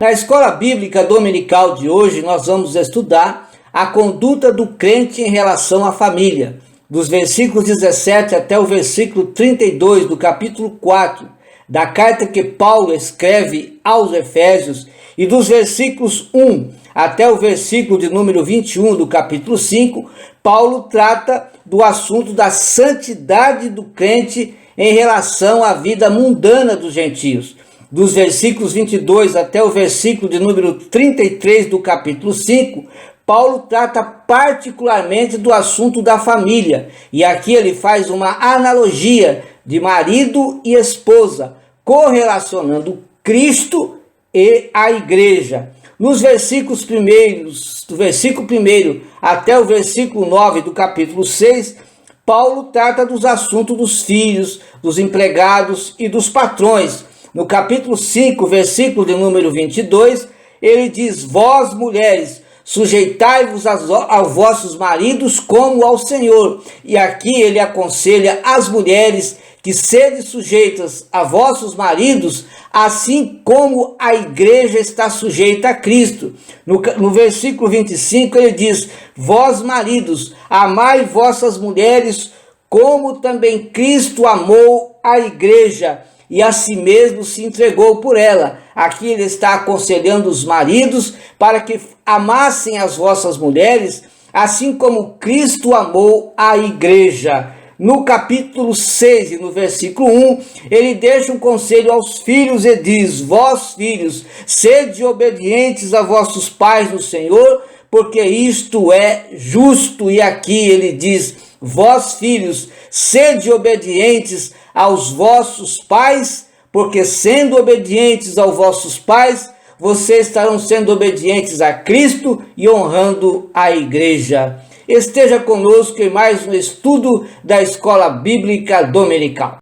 Na escola bíblica dominical de hoje, nós vamos estudar a conduta do crente em relação à família, dos versículos 17 até o versículo 32 do capítulo 4 da carta que Paulo escreve aos Efésios e dos versículos 1 até o versículo de número 21 do capítulo 5, Paulo trata do assunto da santidade do crente em relação à vida mundana dos gentios. Dos versículos 22 até o versículo de número 33 do capítulo 5, Paulo trata particularmente do assunto da família. E aqui ele faz uma analogia de marido e esposa, correlacionando Cristo e a igreja. Nos versículos primeiros, do versículo 1 até o versículo 9 do capítulo 6, Paulo trata dos assuntos dos filhos, dos empregados e dos patrões. No capítulo 5, versículo de número 22, ele diz: vós, mulheres, sujeitai-vos aos vossos maridos como ao Senhor. E aqui ele aconselha as mulheres que sede sujeitas a vossos maridos, assim como a igreja está sujeita a Cristo. No versículo 25 ele diz: vós, maridos, amai vossas mulheres, como também Cristo amou a igreja e a si mesmo se entregou por ela. Aqui ele está aconselhando os maridos para que amassem as vossas mulheres, assim como Cristo amou a igreja. No capítulo 6 e no versículo 1, ele deixa um conselho aos filhos e diz: vós, filhos, sede obedientes a vossos pais no Senhor, porque isto é justo. E aqui ele diz: vós, filhos, sede obedientes aos vossos pais, porque sendo obedientes aos vossos pais, vocês estarão sendo obedientes a Cristo e honrando a igreja. Esteja conosco em mais um estudo da Escola Bíblica Dominical.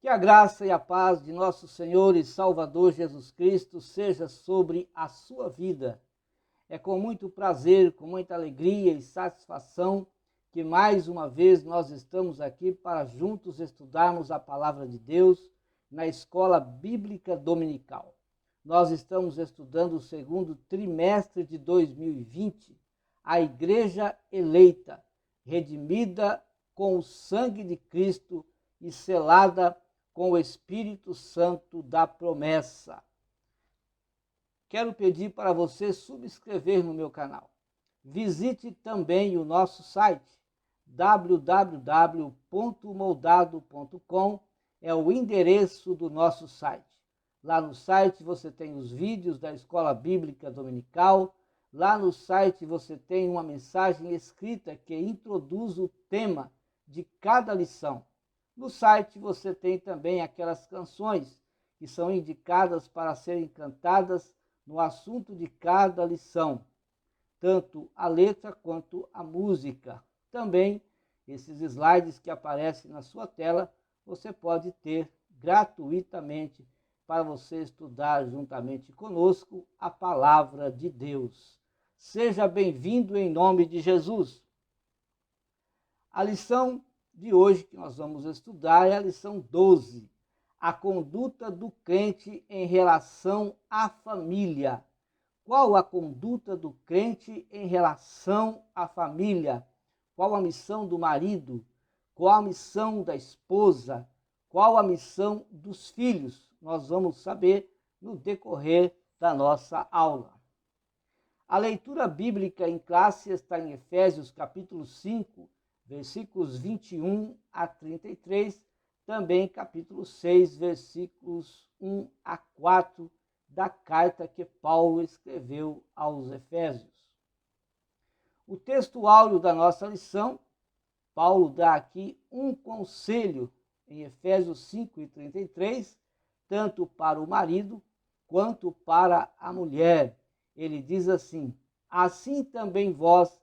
Que a graça e a paz de nosso Senhor e Salvador Jesus Cristo seja sobre a sua vida. É com muito prazer, com muita alegria e satisfação que mais uma vez nós estamos aqui para juntos estudarmos a Palavra de Deus na Escola Bíblica Dominical. Nós estamos estudando o segundo trimestre de 2020, a Igreja Eleita, redimida com o sangue de Cristo e selada com o Espírito Santo da promessa. Quero pedir para você subscrever no meu canal. Visite também o nosso site, www.moldado.com, é o endereço do nosso site. Lá no site você tem os vídeos da Escola Bíblica Dominical, lá no site você tem uma mensagem escrita que introduz o tema de cada lição. No site você tem também aquelas canções que são indicadas para serem cantadas no assunto de cada lição, tanto a letra quanto a música. Também esses slides que aparecem na sua tela, você pode ter gratuitamente para você estudar juntamente conosco a palavra de Deus. Seja bem-vindo em nome de Jesus. A lição de hoje que nós vamos estudar é a lição 12. A conduta do crente em relação à família. Qual a conduta do crente em relação à família? Qual a missão do marido? Qual a missão da esposa? Qual a missão dos filhos? Nós vamos saber no decorrer da nossa aula. A leitura bíblica em classe está em Efésios capítulo 5, versículos 21 a 33, também capítulo 6, versículos 1 a 4 da carta que Paulo escreveu aos Efésios. O texto áureo da nossa lição, Paulo dá aqui um conselho em Efésios 5 e 33, tanto para o marido quanto para a mulher. Ele diz assim: assim também vós,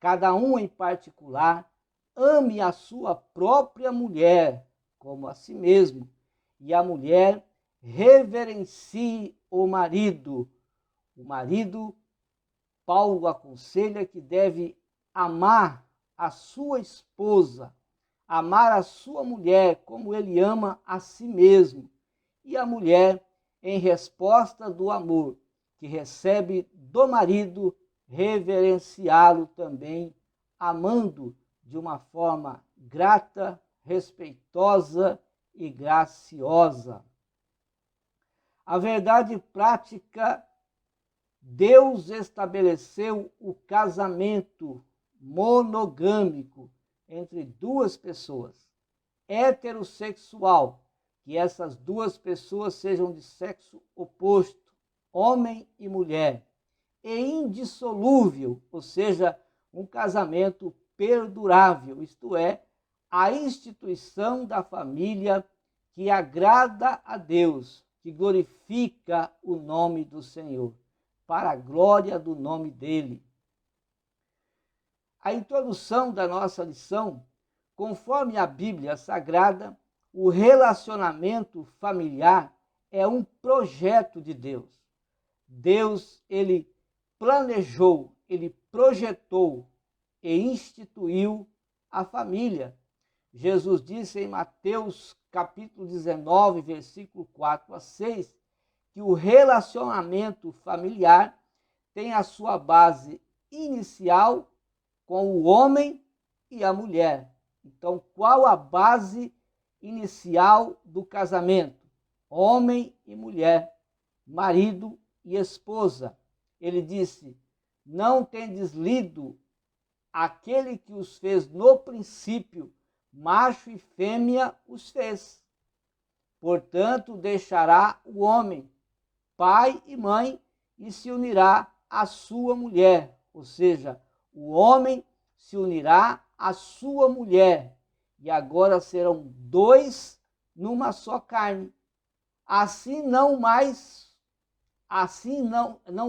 cada um em particular, ame a sua própria mulher como a si mesmo, e a mulher reverencie o marido. O marido, Paulo aconselha que deve amar a sua esposa, amar a sua mulher como ele ama a si mesmo, e a mulher, em resposta do amor que recebe do marido, reverenciá-lo também, amando de uma forma grata, respeitosa e graciosa. A verdade prática, Deus estabeleceu o casamento monogâmico entre duas pessoas, heterossexual, que essas duas pessoas sejam de sexo oposto, homem e mulher, e indissolúvel, ou seja, um casamento perdurável, isto é, a instituição da família que agrada a Deus, que glorifica o nome do Senhor, para a glória do nome dele. A introdução da nossa lição, conforme a Bíblia Sagrada, o relacionamento familiar é um projeto de Deus. Deus, ele planejou, ele projetou e instituiu a família. Jesus disse em Mateus capítulo 19, versículo 4 a 6, que o relacionamento familiar tem a sua base inicial com o homem e a mulher. Então, qual a base inicial do casamento? Homem e mulher, marido e esposa. Ele disse: não tendes lido aquele que os fez no princípio, macho e fêmea os fez. Portanto, deixará o homem pai e mãe e se unirá à sua mulher, ou seja, o homem se unirá à sua mulher, e agora serão dois numa só carne. Assim não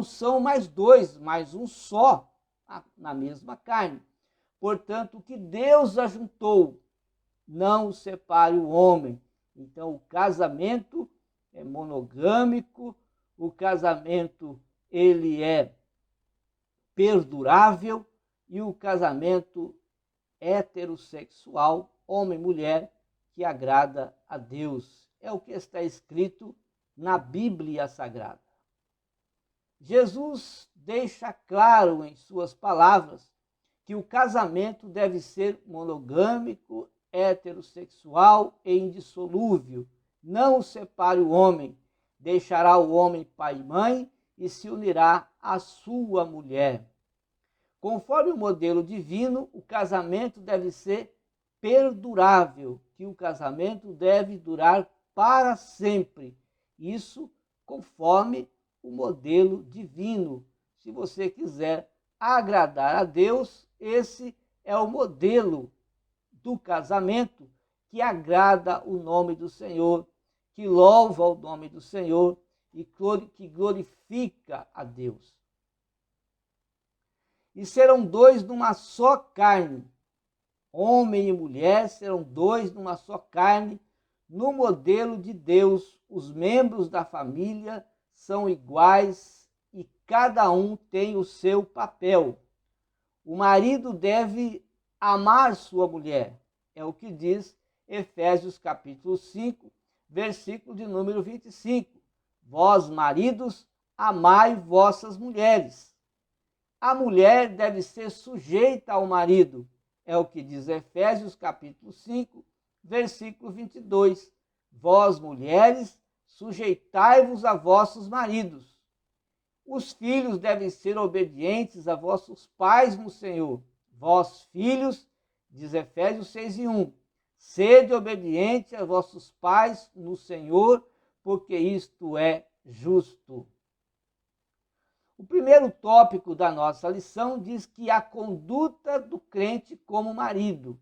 são mais dois, mas um só na mesma carne. Portanto, o que Deus ajuntou, não separe o homem. Então, o casamento é monogâmico, o casamento ele é perdurável, e o casamento heterossexual, homem e mulher, que agrada a Deus. É o que está escrito na Bíblia Sagrada. Jesus deixa claro em suas palavras que o casamento deve ser monogâmico, heterossexual e indissolúvel. Não separe o homem, deixará o homem pai e mãe e se unirá à sua mulher. Conforme o modelo divino, o casamento deve ser perdurável, que o casamento deve durar para sempre. Isso conforme o modelo divino. Se você quiser agradar a Deus, esse é o modelo do casamento que agrada o nome do Senhor, que louva o nome do Senhor e que glorifica a Deus. E serão dois numa só carne. Homem e mulher serão dois numa só carne. No modelo de Deus, os membros da família são iguais e cada um tem o seu papel. O marido deve amar sua mulher. É o que diz Efésios capítulo 5, versículo de número 25. Vós, maridos, amai vossas mulheres. A mulher deve ser sujeita ao marido. É o que diz Efésios capítulo 5, versículo 22. Vós, mulheres, sujeitai-vos a vossos maridos. Os filhos devem ser obedientes a vossos pais no Senhor. Vós, filhos, diz Efésios 6:1, sede obediente a vossos pais no Senhor, porque isto é justo. O primeiro tópico da nossa lição diz que a conduta do crente como marido.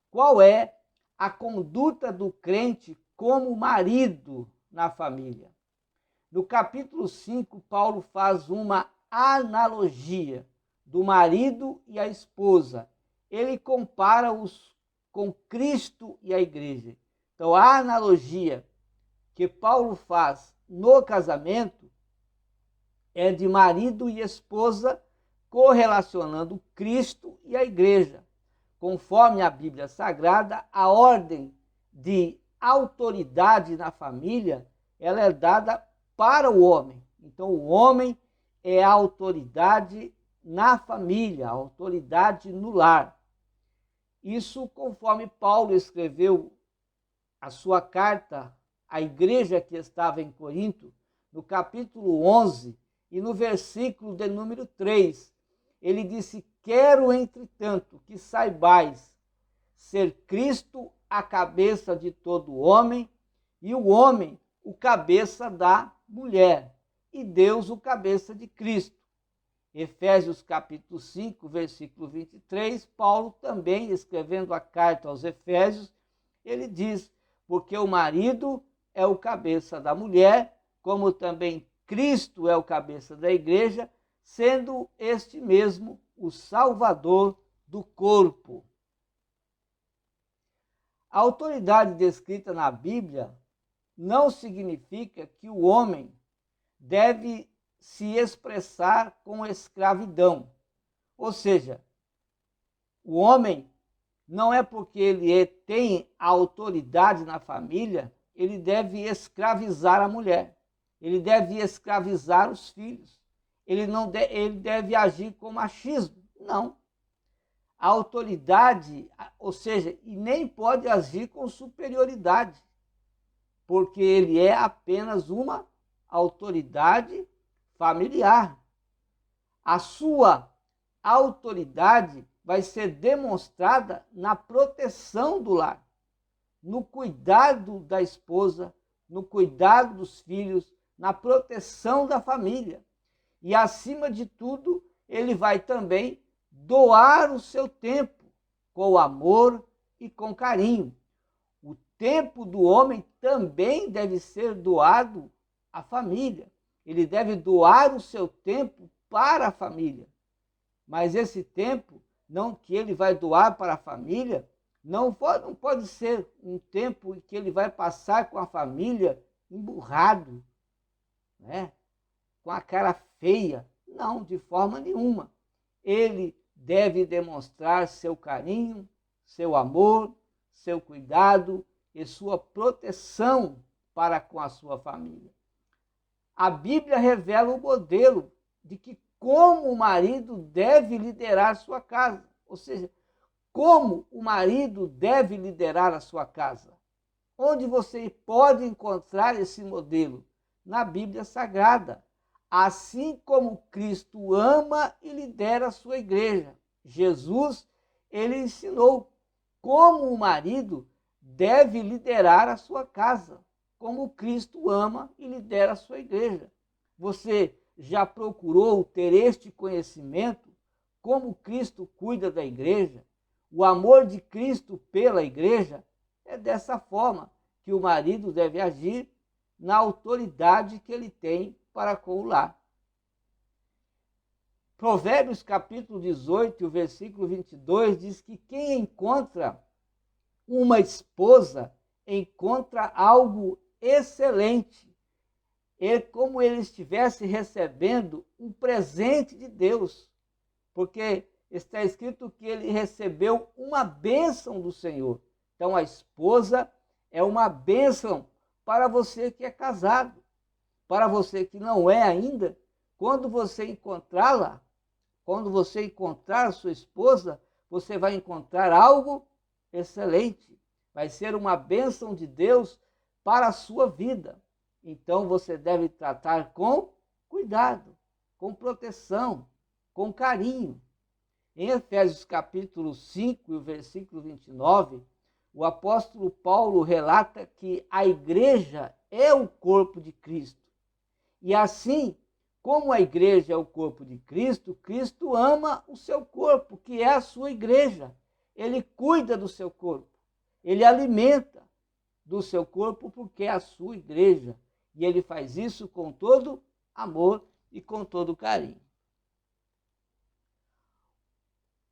Qual é a conduta do crente como marido na família? No capítulo 5, Paulo faz uma analogia do marido e a esposa. Ele compara-os com Cristo e a igreja. Então, a analogia que Paulo faz no casamento é de marido e esposa correlacionando Cristo e a igreja. conforme a Bíblia Sagrada, a ordem de autoridade na família, ela é dada para o homem. Então, o homem é a autoridade na família, a autoridade no lar. Isso conforme Paulo escreveu a sua carta à igreja que estava em Corinto, no capítulo 11 e no versículo de número 3, ele disse: quero, entretanto, que saibais ser Cristo a cabeça de todo homem, e o homem o cabeça da mulher, e Deus o cabeça de Cristo. Efésios capítulo 5, versículo 23, Paulo também, escrevendo a carta aos Efésios, ele diz: porque o marido é o cabeça da mulher, como também Cristo é o cabeça da igreja, sendo este mesmo o Salvador do corpo. A autoridade descrita na Bíblia não significa que o homem deve se expressar com escravidão. Ou seja, o homem não é porque ele tem autoridade na família, ele deve escravizar a mulher, ele deve escravizar os filhos, ele deve agir com machismo. Não. A autoridade, ou seja, e nem pode agir com superioridade, porque ele é apenas uma autoridade familiar. A sua autoridade vai ser demonstrada na proteção do lar, no cuidado da esposa, no cuidado dos filhos, na proteção da família. E, acima de tudo, ele vai também doar o seu tempo com amor e com carinho. O tempo do homem também deve ser doado à família. Ele deve doar o seu tempo para a família. Mas esse tempo não que ele vai doar para a família não pode ser um tempo que ele vai passar com a família emburrado, né? Com a cara feia. Não, de forma nenhuma. Ele deve demonstrar seu carinho, seu amor, seu cuidado e sua proteção para com a sua família. A Bíblia revela o modelo de que como o marido deve liderar sua casa, ou seja, como o marido deve liderar a sua casa. Onde você pode encontrar esse modelo? Na Bíblia Sagrada. Assim como Cristo ama e lidera a sua igreja. Jesus, ele ensinou como o marido deve liderar a sua casa, como Cristo ama e lidera a sua igreja. Você já procurou ter este conhecimento? Como Cristo cuida da igreja? O amor de Cristo pela igreja? É dessa forma que o marido deve agir na autoridade que ele tem para com o lar. Provérbios capítulo 18, o versículo 22, diz que quem encontra uma esposa encontra algo excelente. É como ele estivesse recebendo um presente de Deus, porque está escrito que ele recebeu uma bênção do Senhor. Então a esposa é uma bênção para você que é casado. Para você que não é ainda, quando você encontrá-la, quando você encontrar a sua esposa, você vai encontrar algo excelente. Vai ser uma bênção de Deus para a sua vida. Então você deve tratar com cuidado, com proteção, com carinho. Em Efésios capítulo 5, versículo 29, o apóstolo Paulo relata que a igreja é o corpo de Cristo. E assim, como a igreja é o corpo de Cristo, Cristo ama o seu corpo, que é a sua igreja. Ele cuida do seu corpo, ele alimenta do seu corpo porque é a sua igreja. E ele faz isso com todo amor e com todo carinho.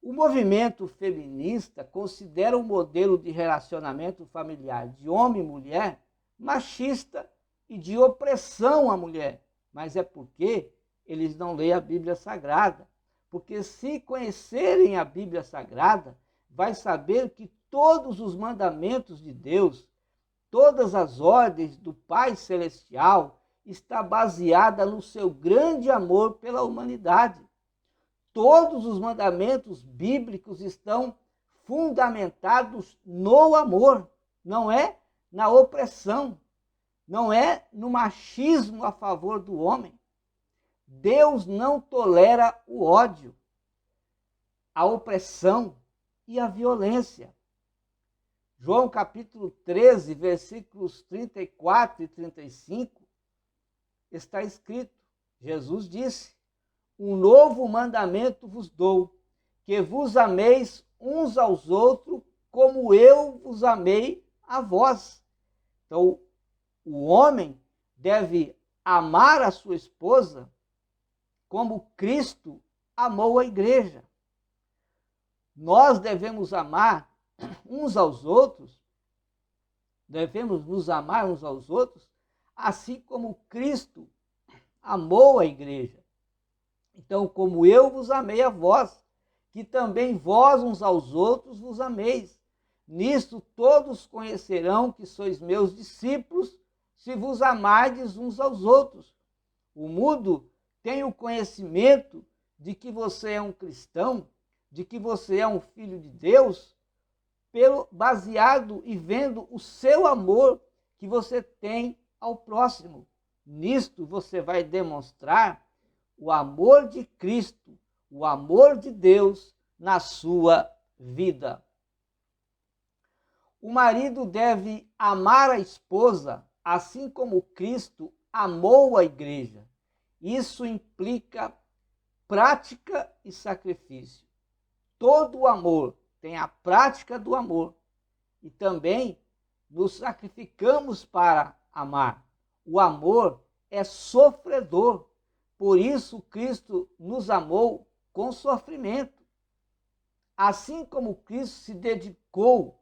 O movimento feminista considera o modelo de relacionamento familiar de homem e mulher machista e de opressão à mulher. Mas é porque eles não leem a Bíblia Sagrada. Porque se conhecerem a Bíblia Sagrada, vai saber que todos os mandamentos de Deus, todas as ordens do Pai Celestial, está baseada no seu grande amor pela humanidade. Todos os mandamentos bíblicos estão fundamentados no amor, não é na opressão, não é no machismo a favor do homem. Deus não tolera o ódio, a opressão e a violência. João capítulo 13, versículos 34 e 35, está escrito, Jesus disse: um novo mandamento vos dou, que vos ameis uns aos outros, como eu vos amei a vós. Então, o homem deve amar a sua esposa como Cristo amou a igreja. Nós devemos amar uns aos outros, devemos nos amar uns aos outros, assim como Cristo amou a igreja. Então, como eu vos amei a vós, que também vós uns aos outros vos ameis. Nisto todos conhecerão que sois meus discípulos, se vos amardes uns aos outros. O mundo tem o conhecimento de que você é um cristão, de que você é um filho de Deus, baseado e vendo o seu amor que você tem ao próximo. Nisto você vai demonstrar o amor de Cristo, o amor de Deus na sua vida. O marido deve amar a esposa, assim como Cristo amou a igreja. Isso implica prática e sacrifício. Todo amor tem a prática do amor e também nos sacrificamos para amar. O amor é sofredor, por isso Cristo nos amou com sofrimento. Assim como Cristo se dedicou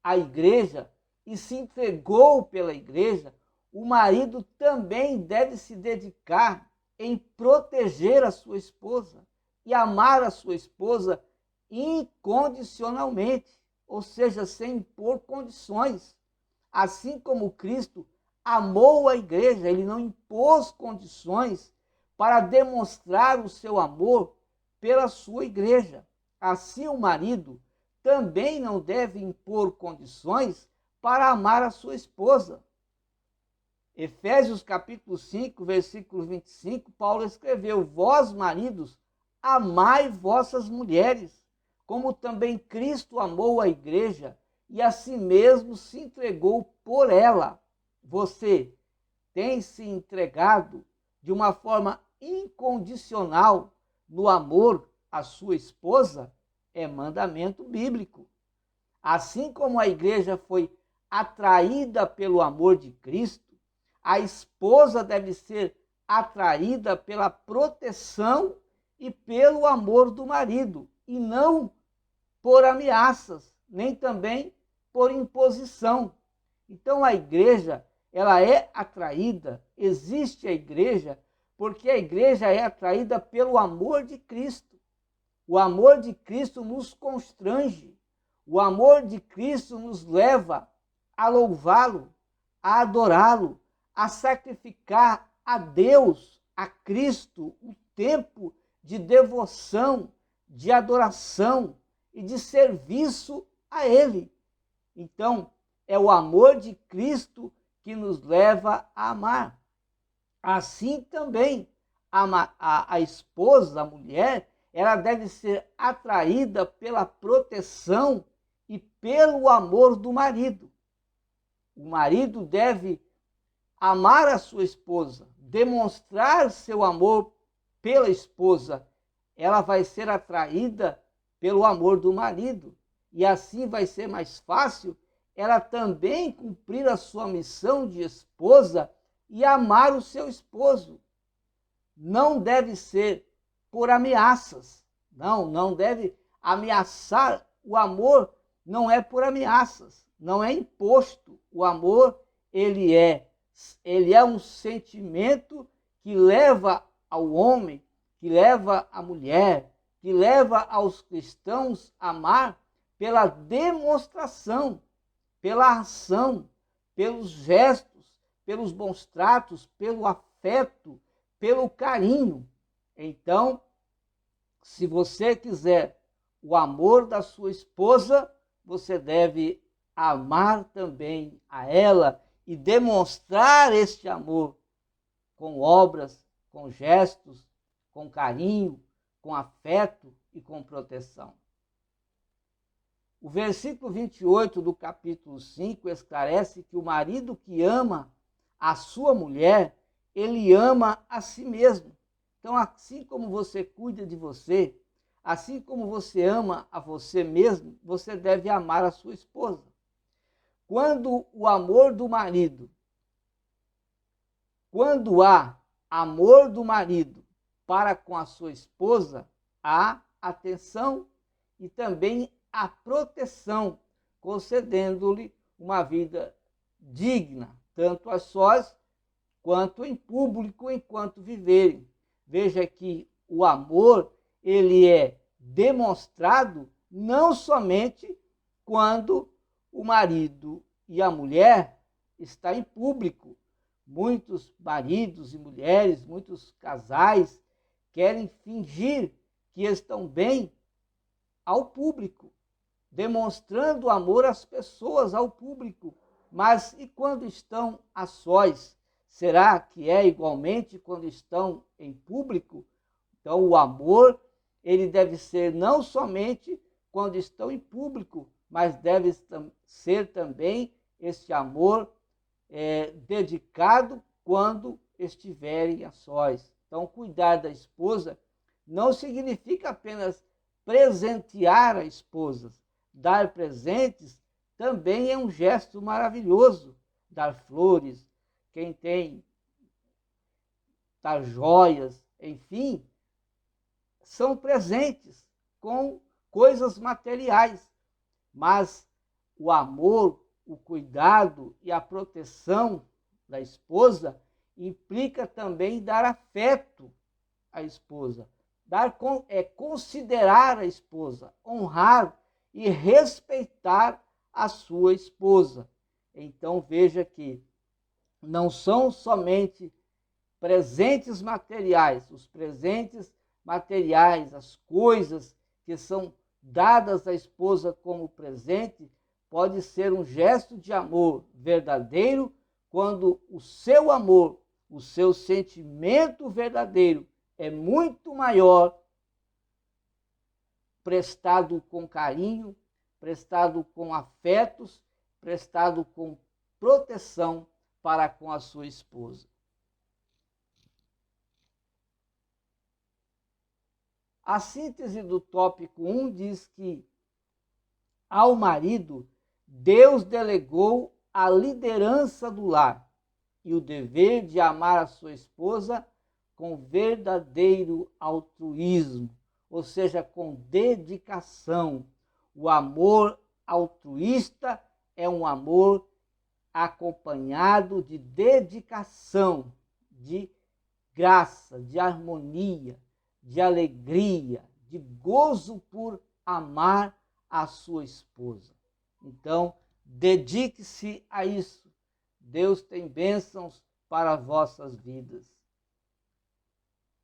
à igreja e se entregou pela igreja, o marido também deve se dedicar em proteger a sua esposa e amar a sua esposa incondicionalmente, ou seja, sem impor condições. Assim como Cristo amou a igreja, ele não impôs condições para demonstrar o seu amor pela sua igreja. Assim, o marido também não deve impor condições para amar a sua esposa. Efésios capítulo 5, versículo 25, Paulo escreveu: vós, maridos, amai vossas mulheres, como também Cristo amou a igreja e a si mesmo se entregou por ela. Você tem se entregado de uma forma incondicional no amor à sua esposa? É mandamento bíblico. Assim como a igreja foi atraída pelo amor de Cristo, a esposa deve ser atraída pela proteção e pelo amor do marido, e não por ameaças, nem também por imposição. Então a igreja, ela é atraída, existe a igreja, porque a igreja é atraída pelo amor de Cristo. O amor de Cristo nos constrange, o amor de Cristo nos leva a louvá-lo, a adorá-lo, a sacrificar a Deus, a Cristo, o tempo de devoção, de adoração e de serviço a Ele. Então, é o amor de Cristo que nos leva a amar. Assim também, a esposa, a mulher, ela deve ser atraída pela proteção e pelo amor do marido. O marido deve amar a sua esposa, demonstrar seu amor pela esposa. Ela vai ser atraída pelo amor do marido. E assim vai ser mais fácil ela também cumprir a sua missão de esposa e amar o seu esposo. Não deve ser por ameaças. Não deve ameaçar. O amor não é por ameaças, não é imposto. O amor, ele é um sentimento que leva ao homem, que leva à mulher, que leva aos cristãos a amar pela demonstração, pela ação, pelos gestos, pelos bons tratos, pelo afeto, pelo carinho. Então, se você quiser o amor da sua esposa, você deve amar também a ela e demonstrar este amor com obras, com gestos, com carinho, com afeto e com proteção. O versículo 28 do capítulo 5 esclarece que o marido que ama a sua mulher, ele ama a si mesmo. Então, assim como você cuida de você, assim como você ama a você mesmo, você deve amar a sua esposa. Quando o amor do marido, quando há amor do marido para com a sua esposa, há atenção e também a proteção, concedendo-lhe uma vida digna, tanto a sós quanto em público, enquanto viverem. Veja que o amor, ele é demonstrado não somente quando o marido e a mulher estão em público. Muitos maridos e mulheres, muitos casais querem fingir que estão bem ao público, demonstrando amor às pessoas, ao público. Mas e quando estão a sós? Será que é igualmente quando estão em público? Então, o amor, ele deve ser não somente quando estão em público, mas deve ser também esse amor dedicado quando estiverem a sós. Então, cuidar da esposa não significa apenas presentear a esposa. Dar presentes também é um gesto maravilhoso. Dar flores, quem tem, dar joias, enfim, são presentes com coisas materiais. Mas o amor, o cuidado e a proteção da esposa implica também dar afeto à esposa. Considerar a esposa, honrar e respeitar a sua esposa. Então veja que não são somente presentes materiais, os presentes materiais, as coisas que são dadas à esposa como presente, pode ser um gesto de amor verdadeiro quando o seu amor, o seu sentimento verdadeiro é muito maior, prestado com carinho, prestado com afetos, prestado com proteção para com a sua esposa. A síntese do tópico 1 diz que ao marido Deus delegou a liderança do lar e o dever de amar a sua esposa com verdadeiro altruísmo, ou seja, com dedicação. O amor altruísta é um amor acompanhado de dedicação, de graça, de harmonia, de alegria, de gozo por amar a sua esposa. Então, dedique-se a isso. Deus tem bênçãos para as vossas vidas.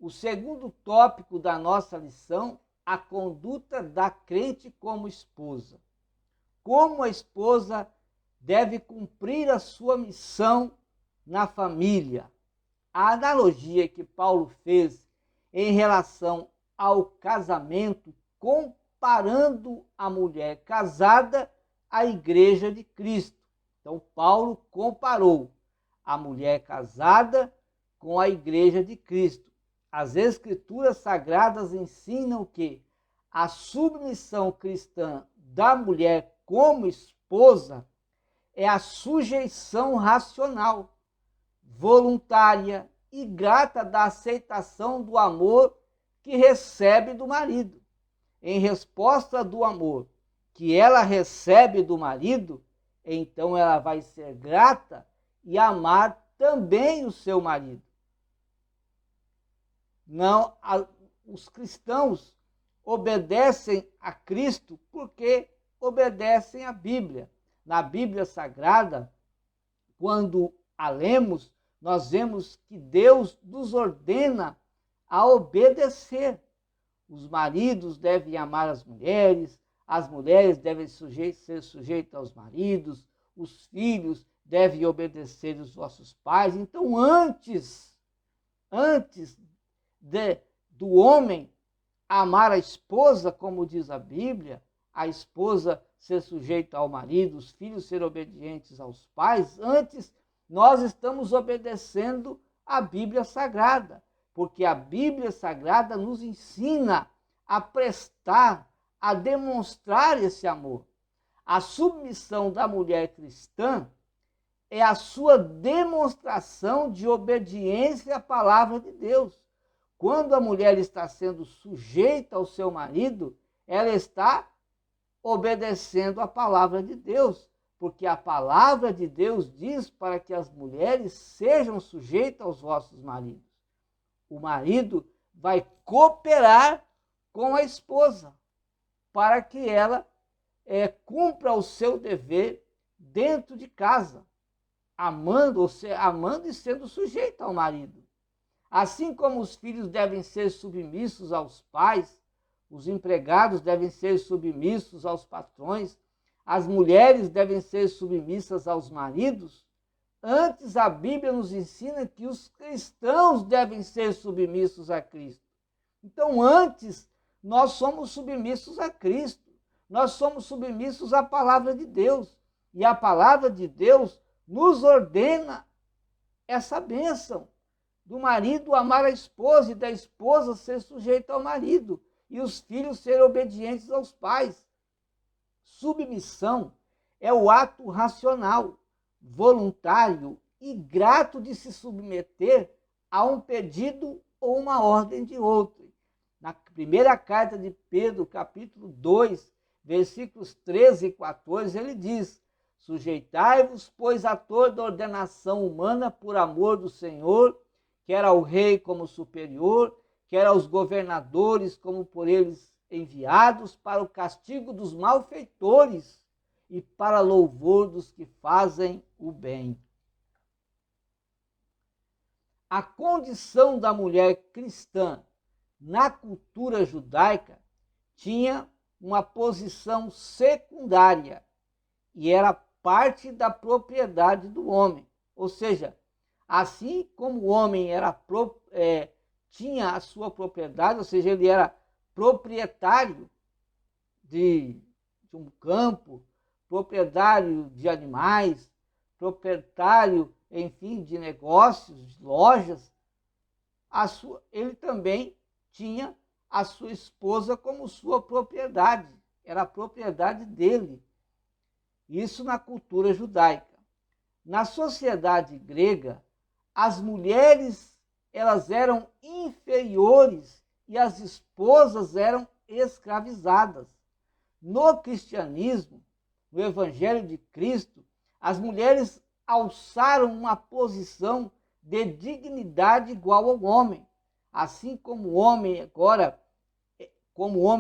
O segundo tópico da nossa lição, a conduta da crente como esposa. Como a esposa deve cumprir a sua missão na família. A analogia que Paulo fez em relação ao casamento, comparando a mulher casada à igreja de Cristo. Então, Paulo comparou a mulher casada com a igreja de Cristo. As Escrituras Sagradas ensinam que a submissão cristã da mulher como esposa é a sujeição racional, voluntária e grata da aceitação do amor que recebe do marido. Em resposta do amor que ela recebe do marido, então ela vai ser grata e amar também o seu marido. Não, os cristãos obedecem a Cristo porque obedecem à Bíblia. Na Bíblia Sagrada, quando a lemos, nós vemos que Deus nos ordena a obedecer. Os maridos devem amar as mulheres devem ser sujeitas aos maridos, os filhos devem obedecer os vossos pais. Então, antes do homem amar a esposa, como diz a Bíblia, a esposa ser sujeita ao marido, os filhos ser obedientes aos pais, antes nós estamos obedecendo a Bíblia Sagrada, porque a Bíblia Sagrada nos ensina a prestar, a demonstrar esse amor. A submissão da mulher cristã é a sua demonstração de obediência à palavra de Deus. Quando a mulher está sendo sujeita ao seu marido, ela está obedecendo a palavra de Deus, porque a palavra de Deus diz para que as mulheres sejam sujeitas aos vossos maridos. O marido vai cooperar com a esposa para que ela cumpra o seu dever dentro de casa, amando e sendo sujeita ao marido. Assim como os filhos devem ser submissos aos pais, os empregados devem ser submissos aos patrões, as mulheres devem ser submissas aos maridos, antes a Bíblia nos ensina que os cristãos devem ser submissos a Cristo. Então, antes, nós somos submissos a Cristo, nós somos submissos à palavra de Deus, e a palavra de Deus nos ordena essa bênção do marido amar a esposa e da esposa ser sujeita ao marido e os filhos serem obedientes aos pais. Submissão é o ato racional, voluntário e grato de se submeter a um pedido ou uma ordem de outro. Na primeira carta de Pedro, capítulo 2, versículos 13 e 14, ele diz: sujeitai-vos, pois, a toda ordenação humana por amor do Senhor, quer ao rei como superior, quer aos governadores como por eles enviados, para o castigo dos malfeitores e para louvor dos que fazem o bem. A condição da mulher cristã na cultura judaica tinha uma posição secundária e era parte da propriedade do homem. Ou seja, assim como o homem tinha a sua propriedade, ou seja, ele era proprietário de um campo, proprietário de animais, proprietário, enfim, de negócios, de lojas, ele também tinha a sua esposa como sua propriedade, era a propriedade dele. Isso na cultura judaica. Na sociedade grega, as mulheres elas eram inferiores e as esposas eram escravizadas. No cristianismo, no Evangelho de Cristo, as mulheres alçaram uma posição de dignidade igual ao homem. Assim como o homem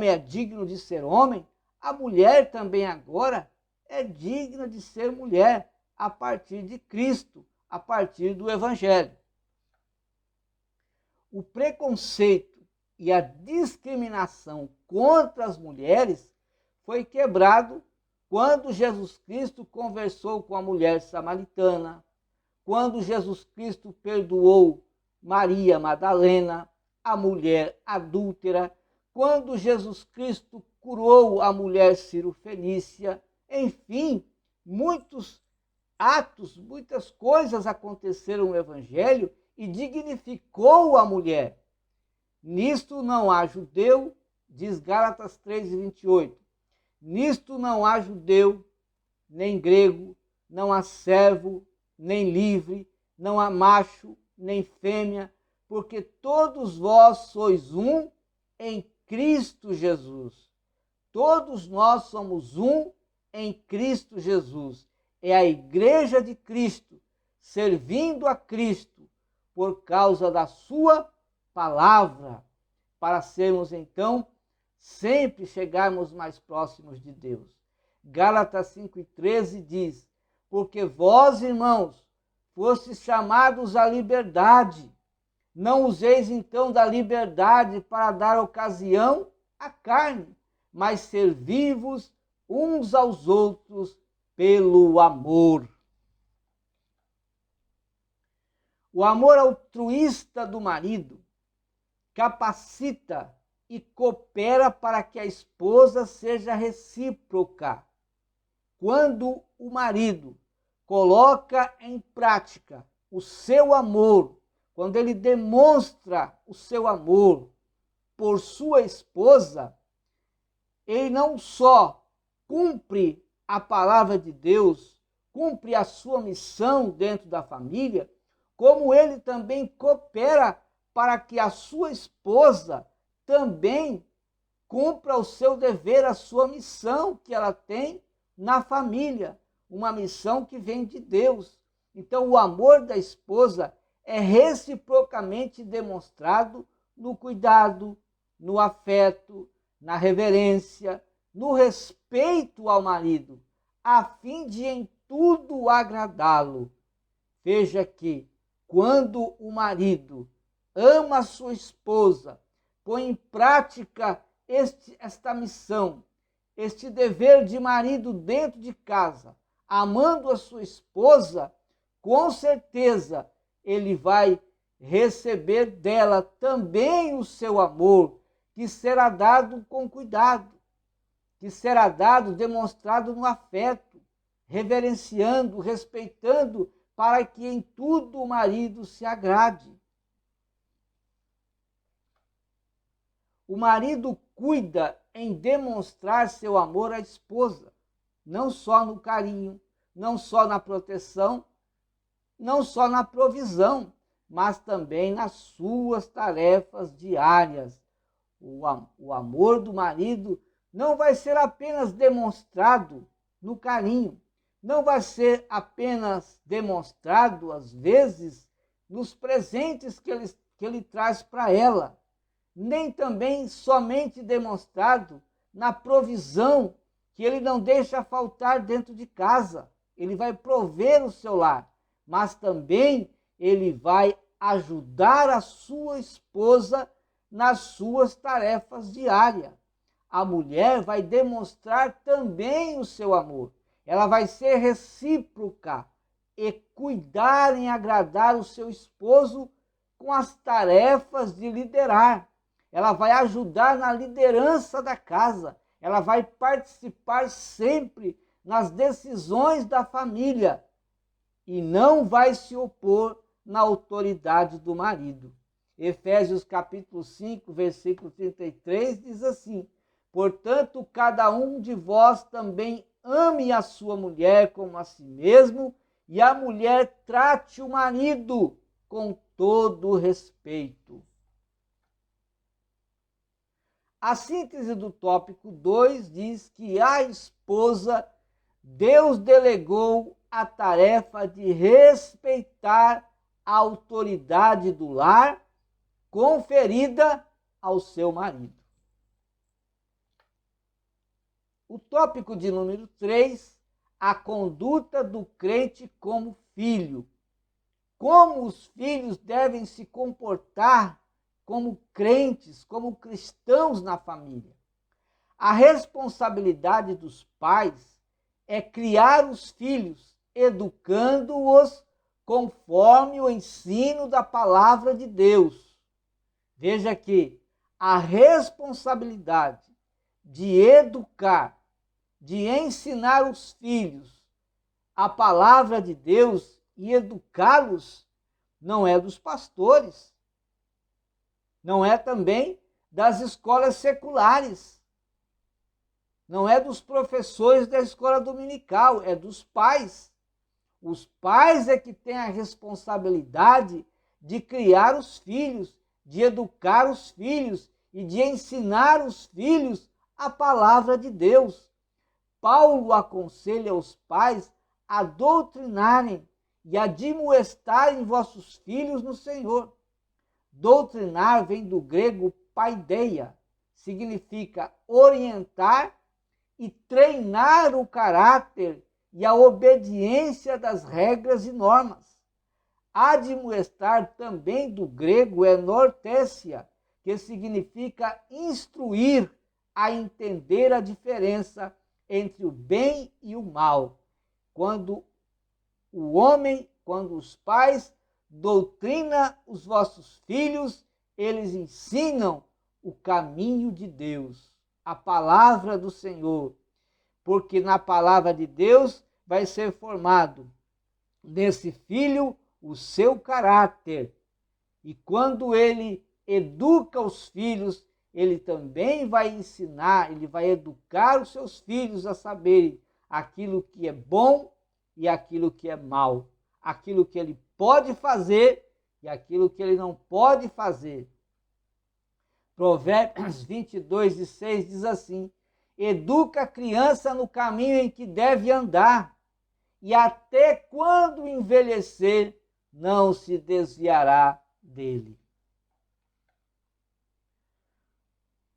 é digno de ser homem, a mulher também agora é digna de ser mulher a partir de Cristo, a partir do Evangelho. O preconceito e a discriminação contra as mulheres foi quebrado quando Jesus Cristo conversou com a mulher samaritana, quando Jesus Cristo perdoou Maria Madalena, a mulher adúltera, quando Jesus Cristo curou a mulher Cirofenícia. Enfim, muitos atos, muitas coisas aconteceram no Evangelho e dignificou a mulher. Nisto não há judeu, diz Gálatas 3:28. Nisto não há judeu, nem grego, não há servo, nem livre, não há macho, nem fêmea, porque todos vós sois um em Cristo Jesus. Todos nós somos um em Cristo Jesus. É a igreja de Cristo, servindo a Cristo por causa da sua palavra, para sermos então sempre chegarmos mais próximos de Deus. Gálatas 5,13 diz: porque vós, irmãos, fostes chamados à liberdade. Não useis então da liberdade para dar ocasião à carne, mas servi-vos uns aos outros pelo amor. O amor altruísta do marido capacita e coopera para que a esposa seja recíproca. Quando o marido coloca em prática o seu amor, quando ele demonstra o seu amor por sua esposa, ele não só cumpre a palavra de Deus, cumpre a sua missão dentro da família, como ele também coopera para que a sua esposa também cumpra o seu dever, a sua missão que ela tem na família, uma missão que vem de Deus. Então, o amor da esposa é reciprocamente demonstrado no cuidado, no afeto, na reverência, no respeito ao marido, a fim de em tudo agradá-lo. Veja que, quando o marido ama a sua esposa, põe em prática esta missão, este dever de marido dentro de casa, amando a sua esposa, com certeza ele vai receber dela também o seu amor, que será dado com cuidado, que será dado, demonstrado no afeto, reverenciando, respeitando, para que em tudo o marido se agrade. O marido cuida em demonstrar seu amor à esposa, não só no carinho, não só na proteção, não só na provisão, mas também nas suas tarefas diárias. O amor do marido não vai ser apenas demonstrado no carinho, não vai ser apenas demonstrado, às vezes, nos presentes que ele traz para ela, nem também somente demonstrado na provisão que ele não deixa faltar dentro de casa. Ele vai prover o seu lar, mas também ele vai ajudar a sua esposa nas suas tarefas diárias. A mulher vai demonstrar também o seu amor. Ela vai ser recíproca e cuidar em agradar o seu esposo com as tarefas de liderar. Ela vai ajudar na liderança da casa. Ela vai participar sempre nas decisões da família e não vai se opor na autoridade do marido. Efésios capítulo 5, versículo 33 diz assim: portanto, cada um de vós também ame a sua mulher como a si mesmo, e a mulher trate o marido com todo respeito. A síntese do tópico 2 diz que à esposa Deus delegou a tarefa de respeitar a autoridade do lar conferida ao seu marido. O tópico de número 3, a conduta do crente como filho. Como os filhos devem se comportar como crentes, como cristãos na família. A responsabilidade dos pais é criar os filhos, educando-os conforme o ensino da palavra de Deus. Veja que a responsabilidade de educar, de ensinar os filhos a palavra de Deus e educá-los não é dos pastores, não é também das escolas seculares, não é dos professores da escola dominical, é dos pais. Os pais é que têm a responsabilidade de criar os filhos, de educar os filhos e de ensinar os filhos a palavra de Deus. Paulo aconselha os pais a doutrinarem e admoestarem vossos filhos no Senhor. Doutrinar vem do grego paideia, significa orientar e treinar o caráter e a obediência das regras e normas. Admoestar também do grego enortésia, que significa instruir a entender a diferença entre o bem e o mal. Quando os pais doutrinam os vossos filhos, eles ensinam o caminho de Deus, a palavra do Senhor, porque na palavra de Deus vai ser formado nesse filho o seu caráter. E quando ele educa os filhos, ele também vai ensinar, ele vai educar os seus filhos a saberem aquilo que é bom e aquilo que é mal, aquilo que ele pode fazer e aquilo que ele não pode fazer. Provérbios 22:6 diz assim: educa a criança no caminho em que deve andar, e até quando envelhecer, não se desviará dele.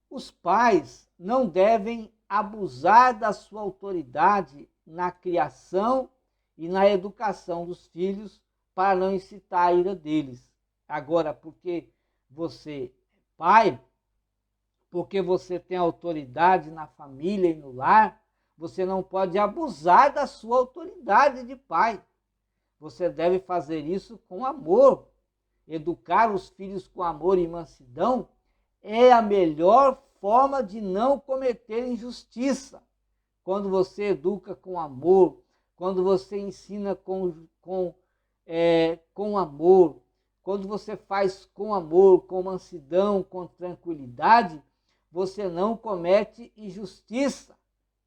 Os pais não devem abusar da sua autoridade na criação e na educação dos filhos para não incitar a ira deles. Agora, porque você é pai, porque você tem autoridade na família e no lar, você não pode abusar da sua autoridade de pai. Você deve fazer isso com amor. Educar os filhos com amor e mansidão é a melhor forma de não cometer injustiça. Quando você educa com amor, quando você ensina com amor, quando você faz com amor, com mansidão, com tranquilidade, você não comete injustiça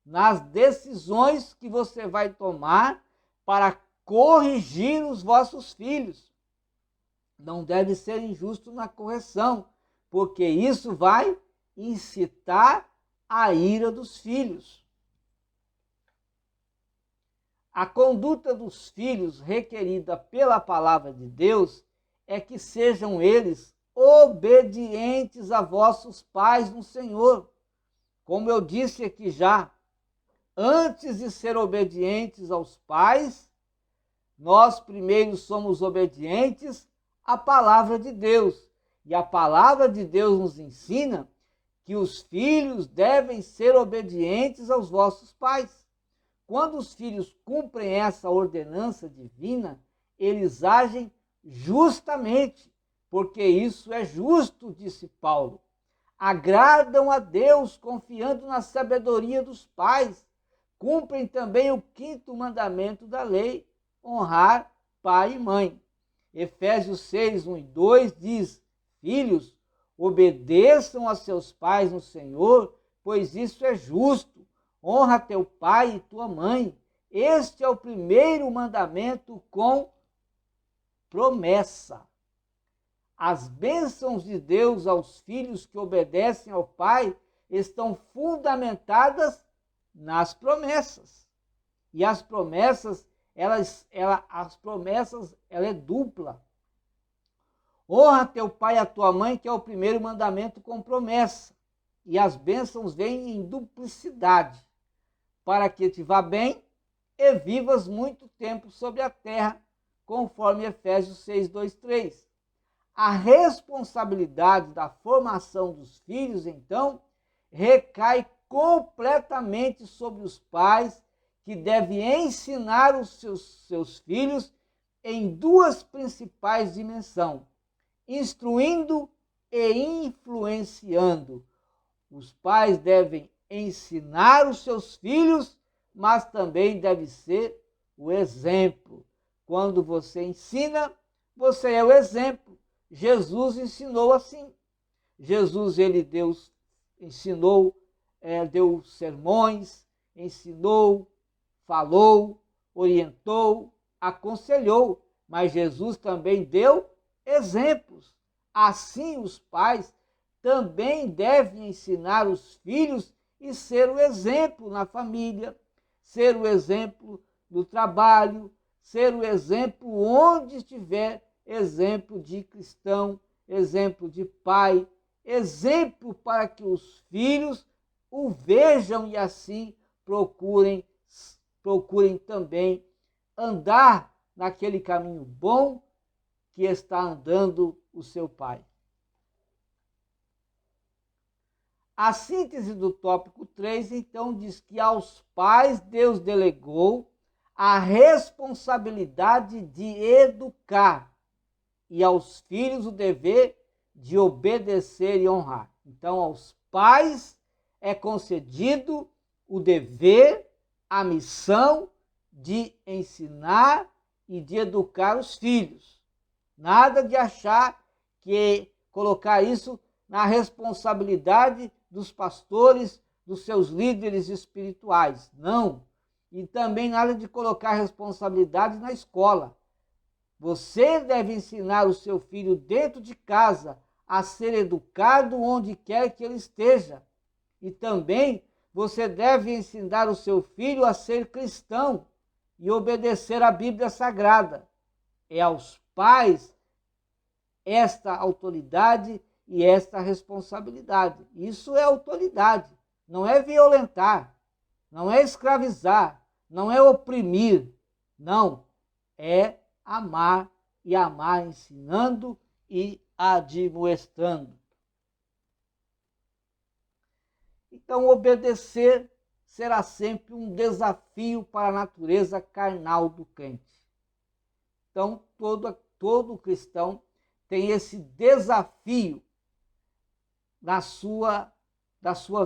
nas decisões que você vai tomar para corrigir os vossos filhos. Não deve ser injusto na correção, porque isso vai incitar a ira dos filhos. A conduta dos filhos requerida pela palavra de Deus é que sejam eles obedientes a vossos pais no Senhor. Como eu disse aqui já, antes de ser obedientes aos pais, nós primeiro somos obedientes à palavra de Deus. E a palavra de Deus nos ensina que os filhos devem ser obedientes aos vossos pais. Quando os filhos cumprem essa ordenança divina, eles agem justamente, porque isso é justo, disse Paulo. Agradam a Deus, confiando na sabedoria dos pais. Cumprem também o 5º mandamento da lei, honrar pai e mãe. Efésios 6, 1 e 2 diz: filhos, obedeçam a seus pais no Senhor, pois isso é justo. Honra teu pai e tua mãe. Este é o primeiro mandamento com promessa. As bênçãos de Deus aos filhos que obedecem ao pai estão fundamentadas nas promessas. E as promessas, ela é dupla. Honra teu pai e a tua mãe, que é o primeiro mandamento com promessa. E as bênçãos vêm em duplicidade, para que te vá bem e vivas muito tempo sobre a terra, conforme Efésios 6, 2, 3. A responsabilidade da formação dos filhos, então, recai completamente sobre os pais, que devem ensinar os seus filhos em duas principais dimensões: instruindo e influenciando. Os pais devem ensinar os seus filhos, mas também deve ser o exemplo. Quando você ensina, você é o exemplo. Jesus ensinou assim. Jesus, deu sermões, ensinou, falou, orientou, aconselhou, mas Jesus também deu exemplos. Assim, os pais também devem ensinar os filhos e ser o exemplo na família, ser o exemplo no trabalho, ser o exemplo onde estiver, exemplo de cristão, exemplo de pai, exemplo para que os filhos o vejam e assim procurem também andar naquele caminho bom que está andando o seu pai. A síntese do tópico 3, então, diz que aos pais Deus delegou a responsabilidade de educar e aos filhos o dever de obedecer e honrar. Então, aos pais é concedido o dever, a missão de ensinar e de educar os filhos. Nada de achar que colocar isso na responsabilidade dos pastores, dos seus líderes espirituais. Não. E também nada de colocar responsabilidade na escola. Você deve ensinar o seu filho dentro de casa a ser educado onde quer que ele esteja. E também você deve ensinar o seu filho a ser cristão e obedecer à Bíblia Sagrada. É aos pais esta autoridade e esta responsabilidade. Isso é autoridade, não é violentar, não é escravizar, não é oprimir, não, é amar e amar ensinando e admoestando. Então, obedecer será sempre um desafio para a natureza carnal do crente. Então, todo cristão tem esse desafio da sua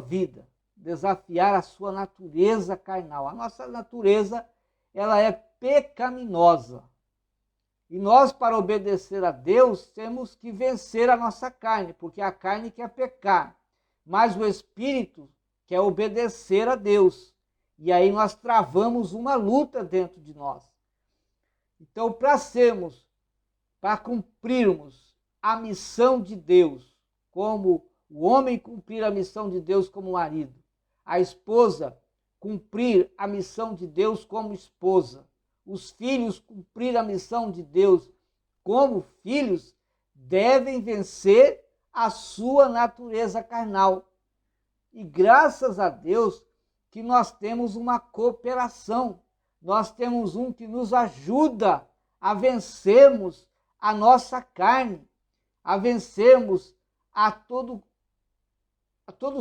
vida, desafiar a sua natureza carnal. A nossa natureza, ela é pecaminosa. E nós, para obedecer a Deus, temos que vencer a nossa carne, porque a carne quer pecar, mas o Espírito quer obedecer a Deus. E aí nós travamos uma luta dentro de nós. Então, para cumprirmos a missão de Deus, como o homem cumprir a missão de Deus como marido, a esposa cumprir a missão de Deus como esposa, os filhos cumprir a missão de Deus como filhos, devem vencer a sua natureza carnal. E graças a Deus que nós temos uma cooperação, nós temos um que nos ajuda a vencermos a nossa carne, a vencermos a todo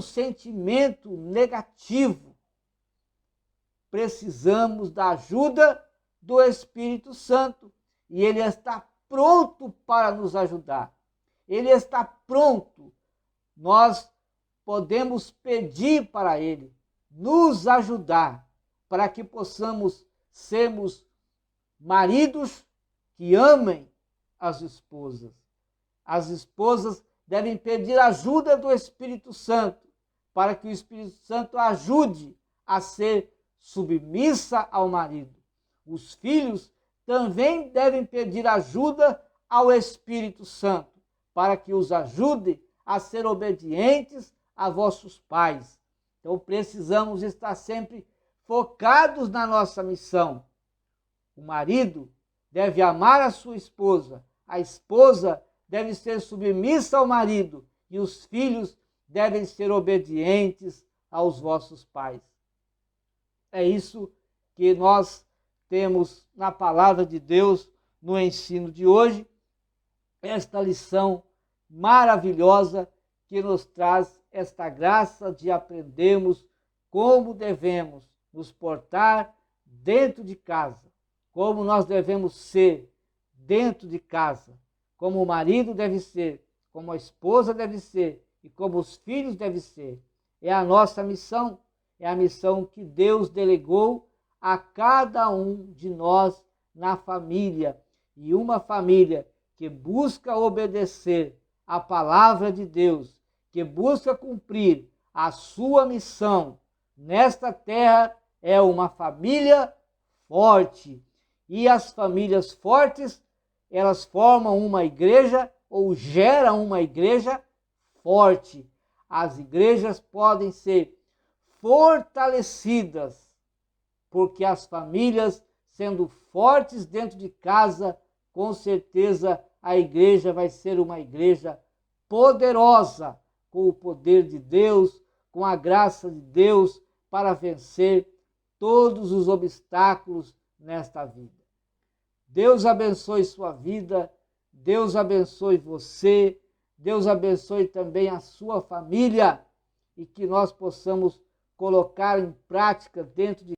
sentimento negativo. Precisamos da ajuda do Espírito Santo e ele está pronto para nos ajudar. Ele está pronto. Nós podemos pedir para ele nos ajudar para que possamos sermos maridos que amem as esposas. As esposas devem pedir ajuda do Espírito Santo para que o Espírito Santo ajude a ser submissa ao marido. Os filhos também devem pedir ajuda ao Espírito Santo para que os ajude a ser obedientes a vossos pais. Então precisamos estar sempre focados na nossa missão. O marido deve amar a sua esposa, a esposa deve ser submissa ao marido e os filhos devem ser obedientes aos vossos pais. É isso que nós temos na palavra de Deus no ensino de hoje, esta lição maravilhosa que nos traz esta graça de aprendermos como devemos nos portar dentro de casa, como nós devemos ser dentro de casa, como o marido deve ser, como a esposa deve ser e como os filhos devem ser. É a nossa missão, é a missão que Deus delegou a cada um de nós na família. E uma família que busca obedecer a palavra de Deus, que busca cumprir a sua missão nesta terra, é uma família forte. E as famílias fortes, elas formam uma igreja ou geram uma igreja forte. As igrejas podem ser fortalecidas, porque as famílias, sendo fortes dentro de casa, com certeza a igreja vai ser uma igreja poderosa, com o poder de Deus, com a graça de Deus, para vencer todos os obstáculos nesta vida. Deus abençoe sua vida, Deus abençoe você, Deus abençoe também a sua família e que nós possamos colocar em prática dentro de